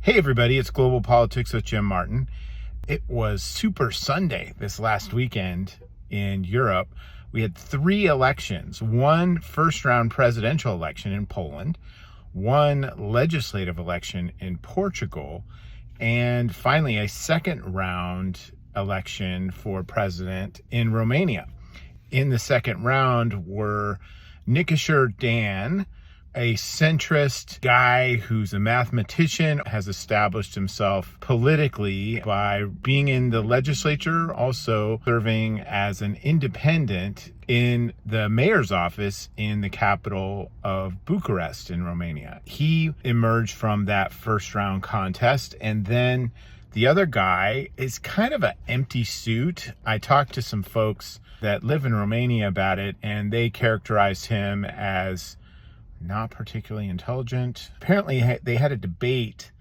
Hey everybody, it's Global Politics with Jim Martin. It was Super Sunday this last weekend in Europe. We had 3 elections, one first round presidential election in Poland, one legislative election in Portugal, and finally a second round election for president in Romania. In the second round were Dan, a centrist guy who's a mathematician, has established himself politically by being in the legislature, also serving as an independent in the mayor's office in the capital of Bucharest in Romania. He emerged from that first round contest, and then the other guy is kind of an empty suit. I talked to some folks that live in Romania about it, and they characterized him as not particularly intelligent. Apparently they had a debate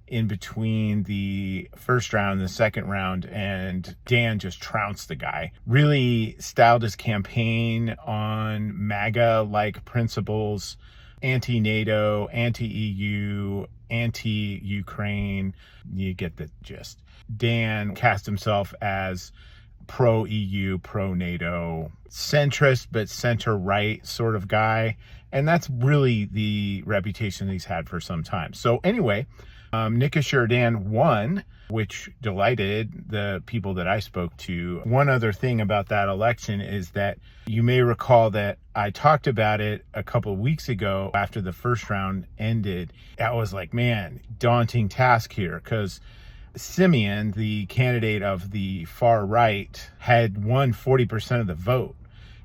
in between the first round and the second round, and Dan just trounced the guy. Really styled his campaign on MAGA-like principles, anti-NATO, anti-EU, anti-Ukraine. You get the gist. Dan cast himself as pro-EU, pro-NATO, centrist but center-right sort of guy. And that's really the reputation he's had for some time. So anyway, Dan won, which delighted the people that I spoke to. One other thing about that election is that you may recall that I talked about it a couple of weeks ago after the first round ended. That was like, man, daunting task here, because Simeon, the candidate of the far right, had won 40% of the vote.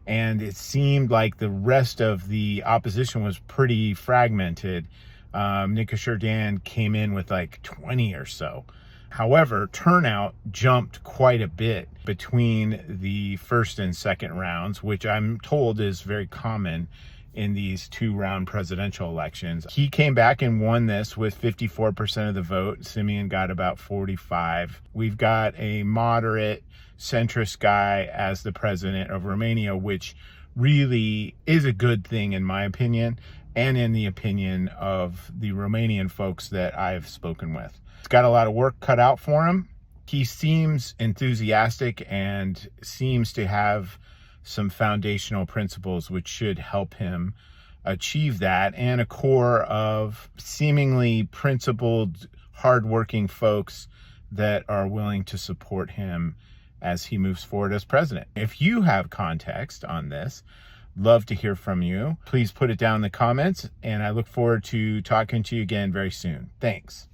And it seemed like the rest of the opposition was pretty fragmented. Dan came in with like 20 or so. However, turnout jumped quite a bit between the first and second rounds, which I'm told is very common in these 2-round presidential elections. He came back and won this with 54% of the vote. Simeon got about 45. We've got a moderate centrist guy as the president of Romania, which really is a good thing in my opinion, and in the opinion of the Romanian folks that I've spoken with. He's got a lot of work cut out for him. He seems enthusiastic and seems to have some foundational principles which should help him achieve that, and a core of seemingly principled, hardworking folks that are willing to support him as he moves forward as president. If you have context on this, love to hear from you. Please put it down in the comments, and I look forward to talking to you again very soon. Thanks.